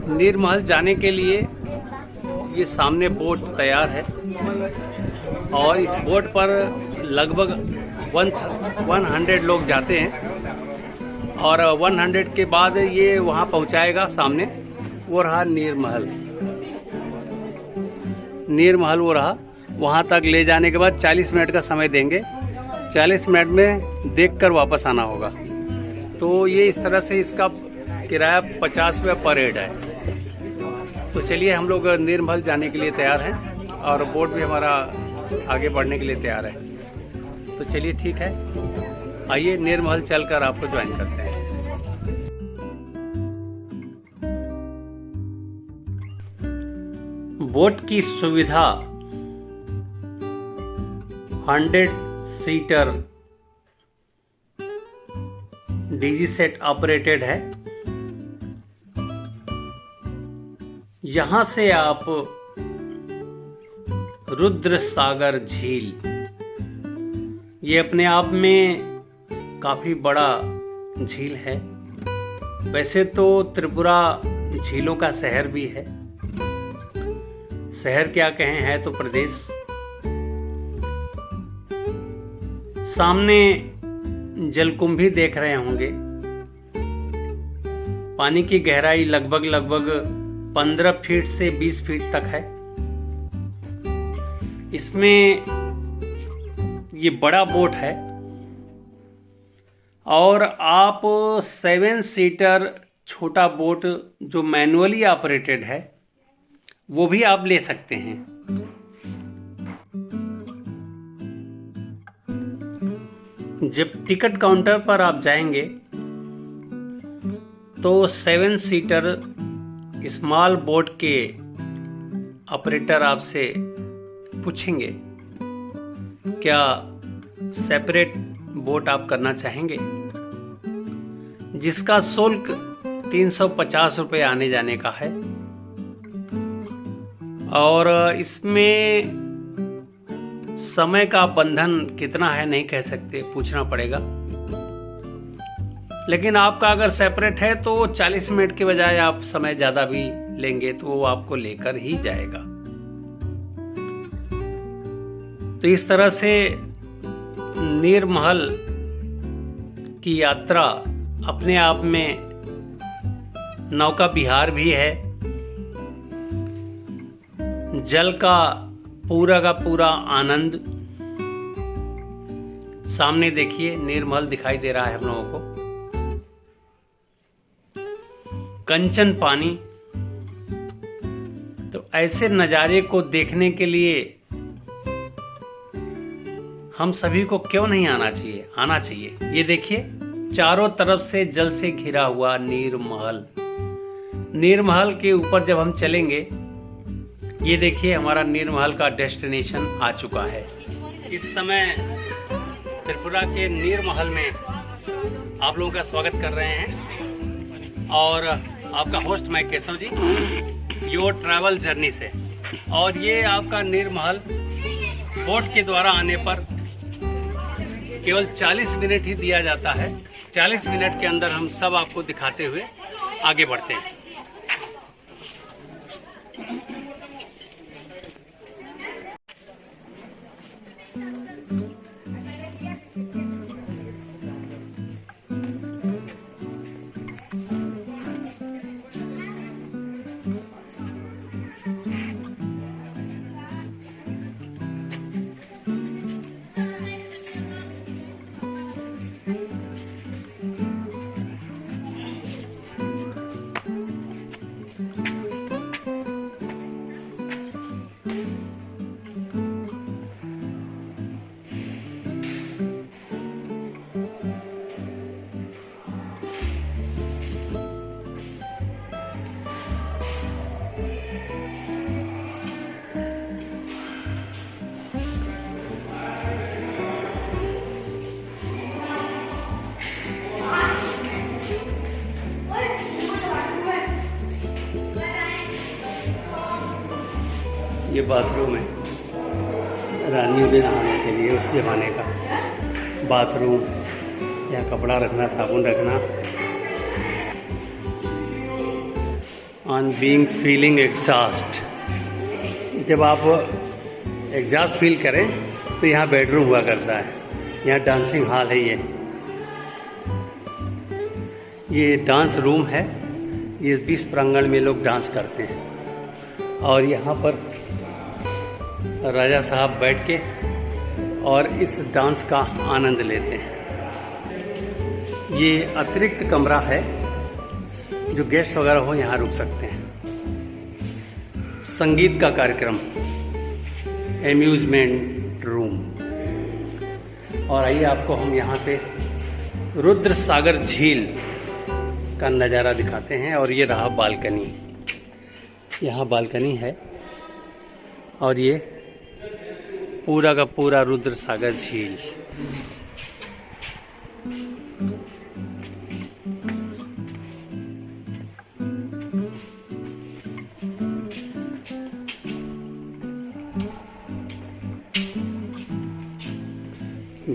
नीरमहल जाने के लिए ये सामने बोट तैयार है और इस बोट पर लगभग 100 लोग जाते हैं और 100 के बाद ये वहाँ पहुँचाएगा सामने। वो रहा नीरमहल वो रहा। वहाँ तक ले जाने के बाद 40 मिनट का समय देंगे। 40 मिनट में देखकर वापस आना होगा। तो ये इस तरह से इसका किराया 50 रुपये पर हेड है। तो चलिए हम लोग नीरमहल जाने के लिए तैयार हैं और बोट भी हमारा आगे बढ़ने के लिए तैयार है। तो चलिए ठीक है, आइए नीरमहल चलकर आपको ज्वाइन करते हैं। बोट की सुविधा 100 सीटर डीजी सेट ऑपरेटेड है। यहां से आप रुद्र सागर झील, ये अपने आप में काफी बड़ा झील है। वैसे तो त्रिपुरा झीलों का शहर भी है। शहर क्या कहें, है तो प्रदेश। सामने जलकुंभी देख रहे होंगे। पानी की गहराई लगभग 15 फीट से 20 फीट तक है। इसमें ये बड़ा बोट है और आप 7 सीटर छोटा बोट जो मैनुअली ऑपरेटेड है वो भी आप ले सकते हैं। जब टिकट काउंटर पर आप जाएंगे तो 7 सीटर स्मॉल बोट के ऑपरेटर आपसे पूछेंगे क्या सेपरेट बोट आप करना चाहेंगे, जिसका शुल्क 350 रुपये आने जाने का है। और इसमें समय का बंधन कितना है नहीं कह सकते, पूछना पड़ेगा। लेकिन आपका अगर सेपरेट है तो 40 मिनट के बजाय आप समय ज़्यादा भी लेंगे तो वो आपको लेकर ही जाएगा। तो इस तरह से नीरमहल की यात्रा अपने आप में नौका विहार भी है। जल का पूरा आनंद। सामने देखिए नीरमहल दिखाई दे रहा है हम लोगों को। कंचन पानी। तो ऐसे नज़ारे को देखने के लिए हम सभी को क्यों नहीं आना चाहिए। ये देखिए चारों तरफ से जल से घिरा हुआ नीरमहल के ऊपर जब हम चलेंगे, ये देखिए हमारा नीरमहल का डेस्टिनेशन आ चुका है। इस समय त्रिपुरा के नीरमहल में आप लोगों का स्वागत कर रहे हैं और आपका होस्ट मैं Keshav ji, your travel journey से। और ये आपका नीरमहल बोट के द्वारा आने पर केवल 40 मिनट ही दिया जाता है। 40 मिनट के अंदर हम सब आपको दिखाते हुए आगे बढ़ते हैं। ये बाथरूम है रानियों के नहाने के लिए, उस जमाने का बाथरूम या कपड़ा रखना, साबुन रखना। On being feeling exhaust. जब आप एग्जॉस्ट फील करें तो यहाँ बेडरूम हुआ करता है, यहाँ डांसिंग हॉल है। ये डांस रूम है। ये 20 प्रांगण में लोग डांस करते हैं और यहाँ पर राजा साहब बैठ के और इस डांस का आनंद लेते हैं। ये अतिरिक्त कमरा है, जो गेस्ट वगैरह हो यहाँ रुक सकते हैं। संगीत का कार्यक्रम, एम्यूजमेंट रूम। और आइए आपको हम यहाँ से रुद्र सागर झील का नज़ारा दिखाते हैं। और ये रहा बालकनी, यहाँ बालकनी है और ये पूरा का पूरा रुद्र सागर झील।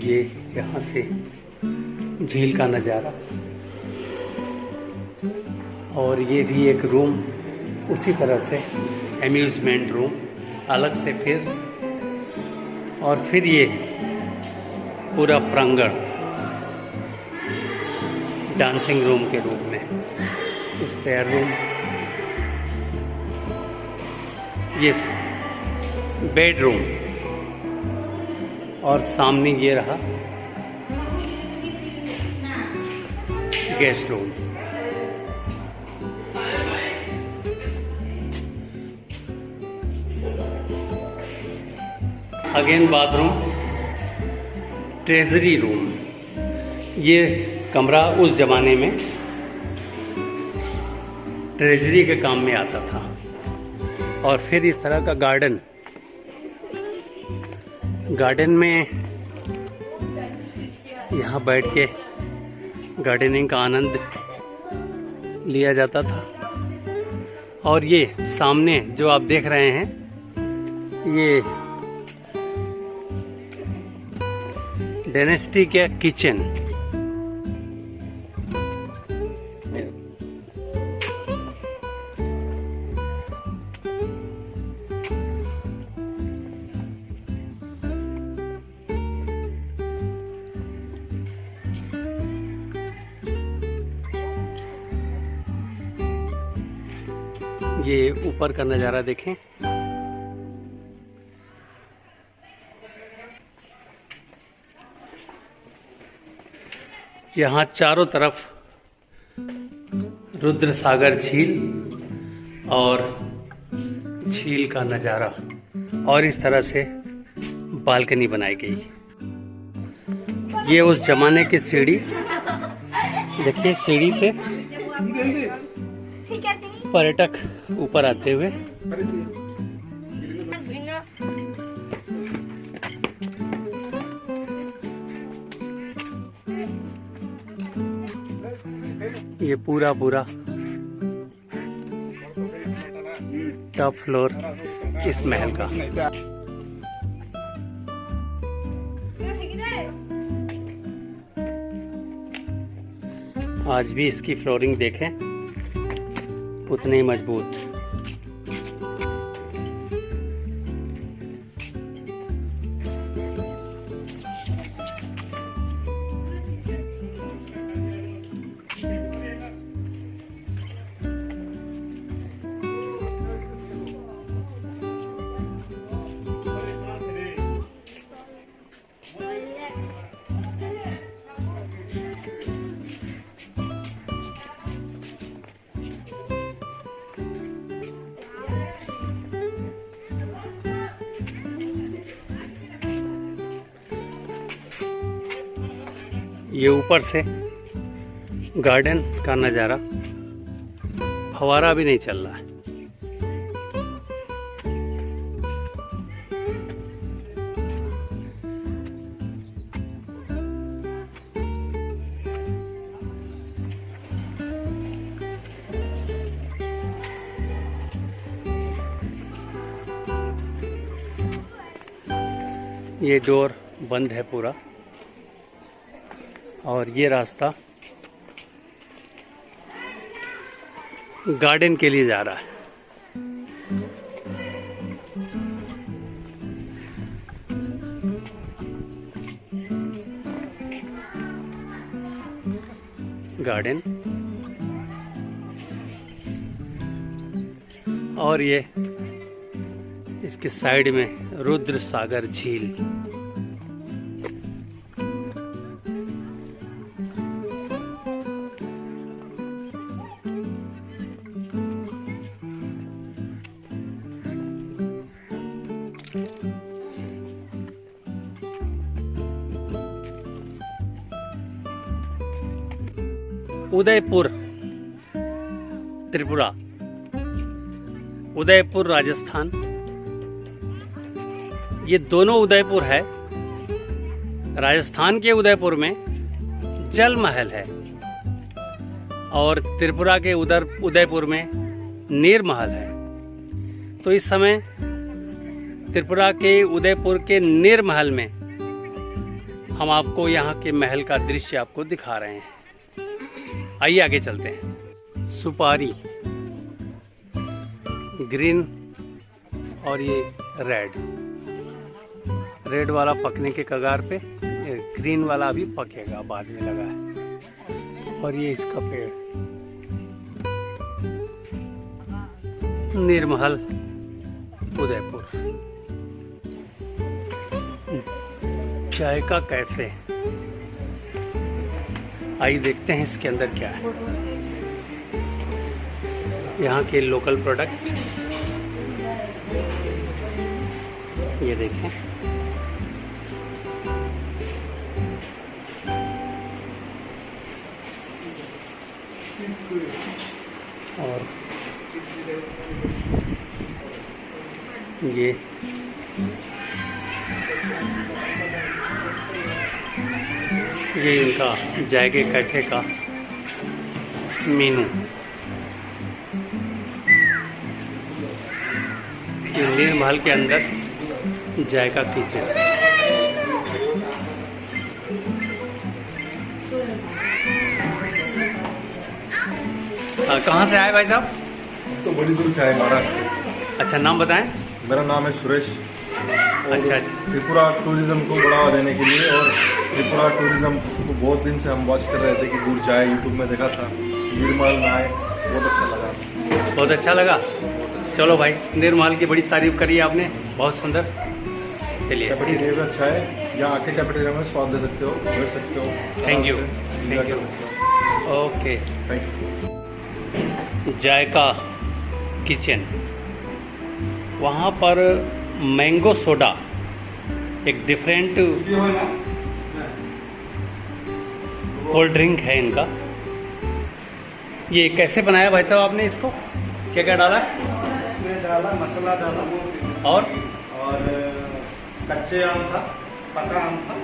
ये यहाँ से झील का नज़ारा। और ये भी एक रूम उसी तरह से, एम्यूजमेंट रूम अलग से फिर। और फिर ये पूरा प्रांगण डांसिंग रूम के रूप में, स्पेयर रूम, ये बेडरूम और सामने ये रहा guest room. Again bathroom, treasury room. ये कमरा उस जमाने में ट्रेजरी के काम में आता था। और फिर इस तरह का गार्डन, गार्डन में यहाँ बैठ के गार्डनिंग का आनंद लिया जाता था। और ये सामने जो आप देख रहे हैं, ये डायनेस्टी का किचन। ये ऊपर का नज़ारा देखें। यहाँ चारों तरफ रुद्र सागर झील और झील का नज़ारा। और इस तरह से बालकनी बनाई गई। ये उस जमाने की सीढ़ी, देखिए सीढ़ी से पर्यटक ऊपर आते हुए। ये पूरा टॉप फ्लोर इस महल का। आज भी इसकी फ्लोरिंग देखें, उतने ही मजबूत। ये ऊपर से गार्डन का नज़ारा, फवारा भी नहीं चल रहा है। ये डोर बंद है पूरा। और ये रास्ता गार्डन के लिए जा रहा है। गार्डन और ये इसके साइड में रुद्र सागर झील। उदयपुर त्रिपुरा, उदयपुर राजस्थान, ये दोनों उदयपुर है। राजस्थान के उदयपुर में जल महल है और त्रिपुरा के उदयपुर में नीर महल है। तो इस समय त्रिपुरा के उदयपुर के नीर महल में हम आपको यहाँ के महल का दृश्य आपको दिखा रहे हैं। आइए आगे चलते हैं। सुपारी ग्रीन और ये रेड वाला पकने के कगार पे, ग्रीन वाला अभी पकेगा, बाद में लगा है। और ये इसका पेड़ निर्महल उदयपुर। चाय का कैफे, आइए देखते हैं इसके अंदर क्या है। यहाँ के लोकल प्रोडक्ट ये देखें, और ये इनका जायके कैफे का मेनू। नीर महल के अंदर जायका किचन। कहाँ से आए भाई साहब? तो बड़ी दूर से आए, महाराष्ट्र से। अच्छा, नाम बताएं। मेरा नाम है सुरेश। अच्छा। त्रिपुरा टूरिज्म को बढ़ावा देने के लिए और त्रिपुरा टूरिज्म को बहुत दिन से हम वॉच कर रहे थे कि दूर जाए, यूट्यूब में देखा था, निर्मल में आए, बहुत अच्छा लगा। बहुत अच्छा लगा। चलो भाई, निर्मल की बड़ी तारीफ करी आपने, बहुत सुंदर। चलिए, कैफेटेरिया अच्छा है, यहाँ आके कैफेटेरिया में स्वाद दे सकते हो, बैठ सकते हो। Thank you, thank you. Okay, thank you. Zaika kitchen, वहाँ पर मैंगो सोडा एक डिफरेंट कोल्ड ड्रिंक है इनका। ये कैसे बनाया भाई साहब आपने इसको? क्या क्या डाला? इसमें डाला मसाला डाला और कच्चे आम था, पका आम था,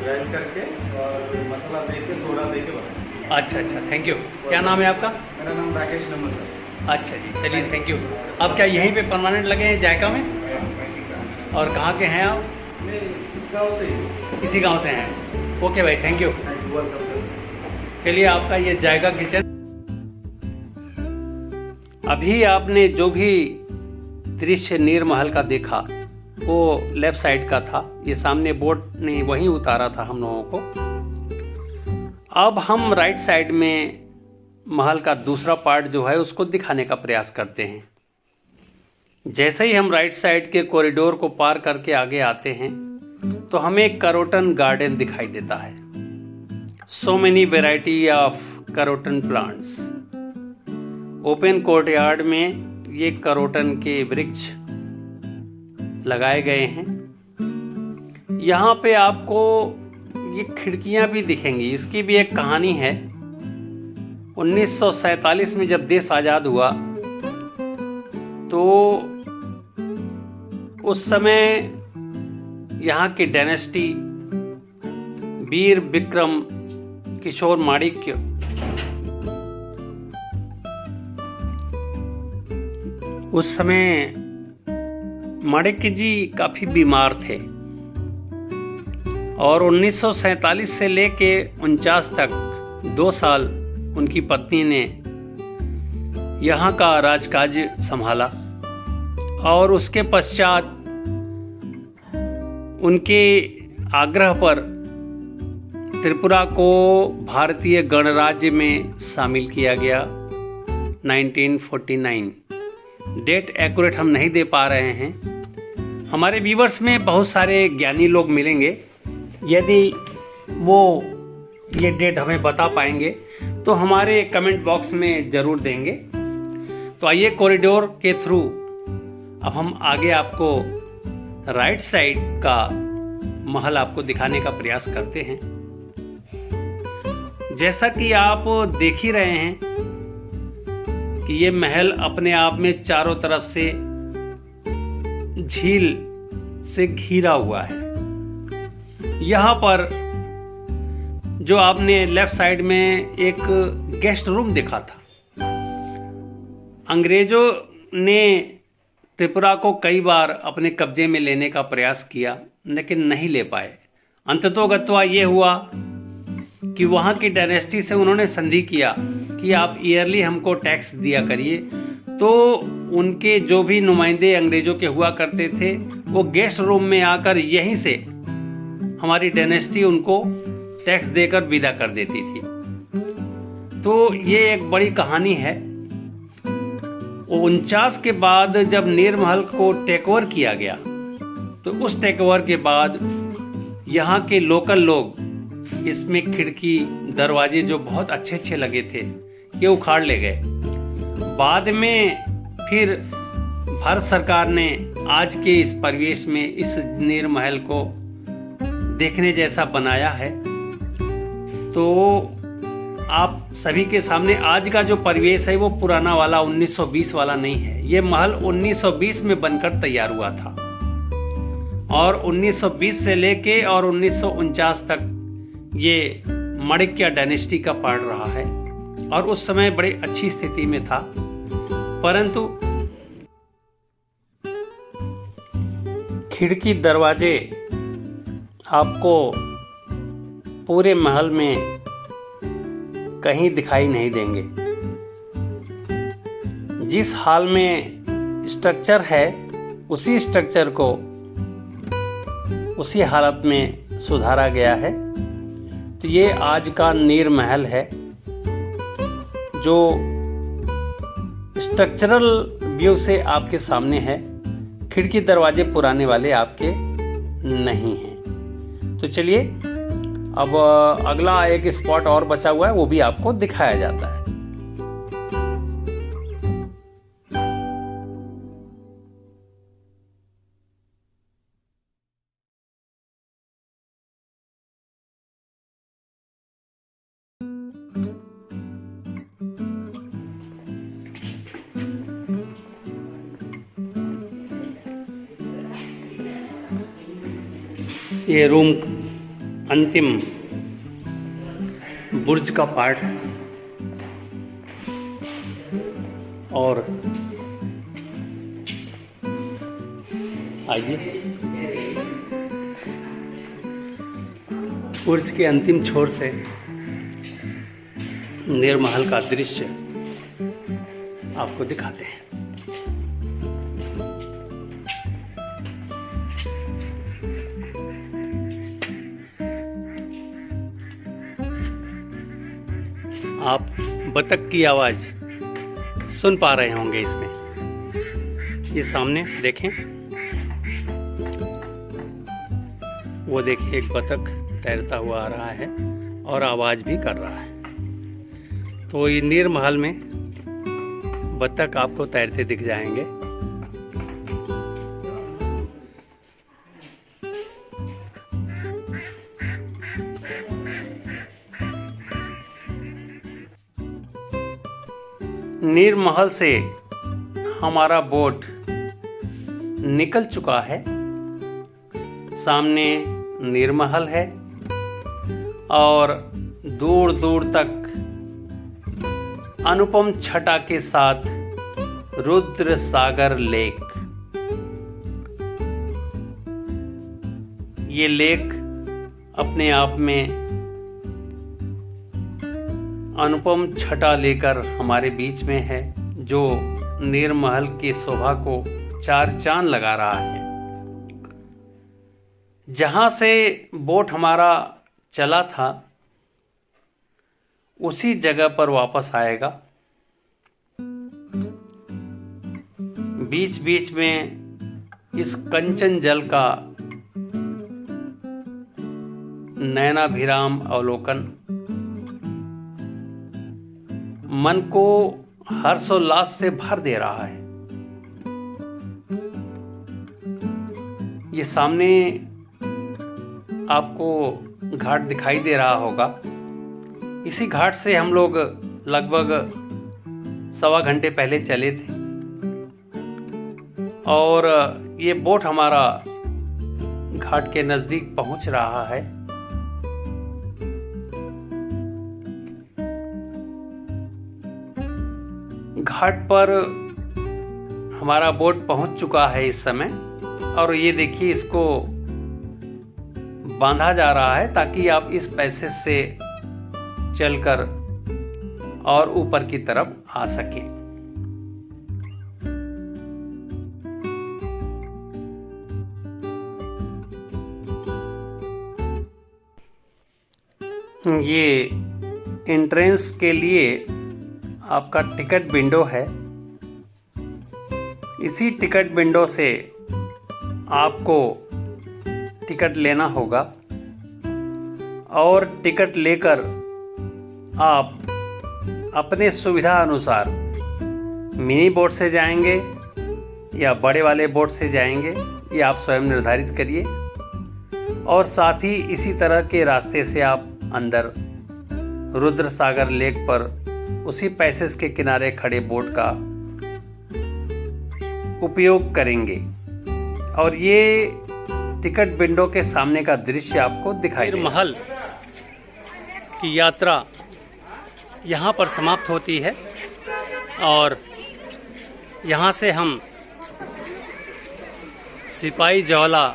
ग्राइंड करके और मसाला देके सोडा देके बनाया। अच्छा अच्छा, थैंक यू। क्या नाम है आपका? मेरा नाम राकेश नमः सर। अच्छा जी, चलिए, थैंक यू। आप क्या यहीं पे परमानेंट लगे हैं जायका में? और कहाँ के हैं आप? मैं इस गाँव से ही। इसी गांव से हैं। ओके भाई, थैंक यू। Welcome sir. चलिए, आपका ये जायका किचन। अभी आपने जो भी दृश्य नीर महल का देखा वो लेफ्ट साइड का था। ये सामने बोट ने वहीं उतारा था हम लोगों को। अब हम राइट साइड में महल का दूसरा पार्ट जो है उसको दिखाने का प्रयास करते हैं। जैसे ही हम राइट साइड के कॉरिडोर को पार करके आगे आते हैं तो हमें करोटन गार्डन दिखाई देता है। So many variety of croton plants. Open courtyard में ये करोटन के वृक्ष लगाए गए हैं। यहाँ पे आपको ये खिड़कियां भी दिखेंगी। इसकी भी एक कहानी है। 1947 में जब देश आज़ाद हुआ तो उस समय यहाँ की डायनेस्टी वीर विक्रम किशोर माणिक्य उस समय माणिक्य जी काफ़ी बीमार थे और 1947 से लेके 49 तक 2 साल उनकी पत्नी ने यहाँ का राजकाज संभाला और उसके पश्चात उनके आग्रह पर त्रिपुरा को भारतीय गणराज्य में शामिल किया गया 1949। डेट एक्यूरेट हम नहीं दे पा रहे हैं। हमारे व्यूवर्स में बहुत सारे ज्ञानी लोग मिलेंगे, यदि वो ये डेट हमें बता पाएंगे तो हमारे कमेंट बॉक्स में ज़रूर देंगे। तो आइए कॉरिडोर के थ्रू अब हम आगे आपको राइट साइड का महल आपको दिखाने का प्रयास करते हैं। जैसा कि आप देख ही रहे हैं कि ये महल अपने आप में चारों तरफ से झील से घिरा हुआ है। यहाँ पर जो आपने लेफ्ट साइड में एक गेस्ट रूम देखा था, अंग्रेजों ने त्रिपुरा को कई बार अपने कब्जे में लेने का प्रयास किया लेकिन नहीं ले पाए। अंततोगत्वा ये हुआ कि वहाँ की डायनेस्टी से उन्होंने संधि किया कि आप ईयरली हमको टैक्स दिया करिए। तो उनके जो भी नुमाइंदे अंग्रेजों के हुआ करते थे वो गेस्ट रूम में आकर यहीं से हमारी डायनेस्टी उनको टैक्स देकर विदा कर देती थी। तो ये एक बड़ी कहानी है। 49 के बाद जब नीरमहल को टेक ओवर किया गया तो उस टेक ओवर के बाद यहाँ के लोकल लोग इसमें खिड़की दरवाजे जो बहुत अच्छे अच्छे लगे थे ये उखाड़ ले गए। बाद में फिर भारत सरकार ने आज के इस परिवेश में इस नीरमहल को देखने जैसा बनाया है। तो आप सभी के सामने आज का जो परिवेश है वो पुराना वाला 1920 वाला नहीं है। ये महल 1920 में बनकर तैयार हुआ था और 1920 से लेके और 1949 तक ये माणिक्य डायनेस्टी का पार्ट रहा है और उस समय बड़ी अच्छी स्थिति में था। परंतु खिड़की दरवाजे आपको पूरे महल में कहीं दिखाई नहीं देंगे। जिस हाल में स्ट्रक्चर है उसी स्ट्रक्चर को उसी हालत में सुधारा गया है। तो ये आज का नीरमहल है जो स्ट्रक्चरल व्यू से आपके सामने है। खिड़की दरवाजे पुराने वाले आपके नहीं हैं। तो चलिए अब अगला एक स्पॉट और बचा हुआ है वो भी आपको दिखाया जाता है। ये रूम अंतिम बुर्ज का पार्ट है और आइए बुर्ज के अंतिम छोर से नीरमहल का दृश्य आपको दिखाते हैं। आप बतख की आवाज़ सुन पा रहे होंगे इसमें। ये सामने देखें, वो देखिए एक बतख तैरता हुआ आ रहा है और आवाज़ भी कर रहा है। तो ये नीरमहल में बतख आपको तैरते दिख जाएंगे। नीरमहल से हमारा बोट निकल चुका है। सामने नीरमहल है और दूर दूर तक अनुपम छटा के साथ रुद्र सागर लेक। ये लेक अपने आप में अनुपम छटा लेकर हमारे बीच में है, जो नीरमहल की शोभा को चार चांद लगा रहा है। जहाँ से बोट हमारा चला था उसी जगह पर वापस आएगा। बीच बीच में इस कंचन जल का नयनाभिराम अवलोकन मन को हर्षोल्लास से भर दे रहा है। ये सामने आपको घाट दिखाई दे रहा होगा। इसी घाट से हम लोग लगभग 1.25 घंटे पहले चले थे और ये बोट हमारा घाट के नजदीक पहुंच रहा है। घाट पर हमारा बोट पहुंच चुका है इस समय और ये देखिए इसको बांधा जा रहा है ताकि आप इस पैसेज से चलकर और ऊपर की तरफ आ सकें। ये एंट्रेंस के लिए आपका टिकट विंडो है। इसी टिकट विंडो से आपको टिकट लेना होगा और टिकट लेकर आप अपने सुविधा अनुसार मिनी बोट से जाएंगे या बड़े वाले बोट से जाएंगे, ये आप स्वयं निर्धारित करिए। और साथ ही इसी तरह के रास्ते से आप अंदर रुद्र सागर लेक पर उसी पैसेज के किनारे खड़े बोट का उपयोग करेंगे। और ये टिकट विंडो के सामने का दृश्य आपको दिखाई देगा। नीरमहल की यात्रा यहाँ पर समाप्त होती है और यहाँ से हम सिपाही जौला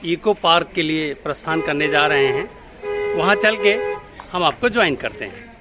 इको पार्क के लिए प्रस्थान करने जा रहे हैं। वहाँ चल के हम आपको ज्वाइन करते हैं।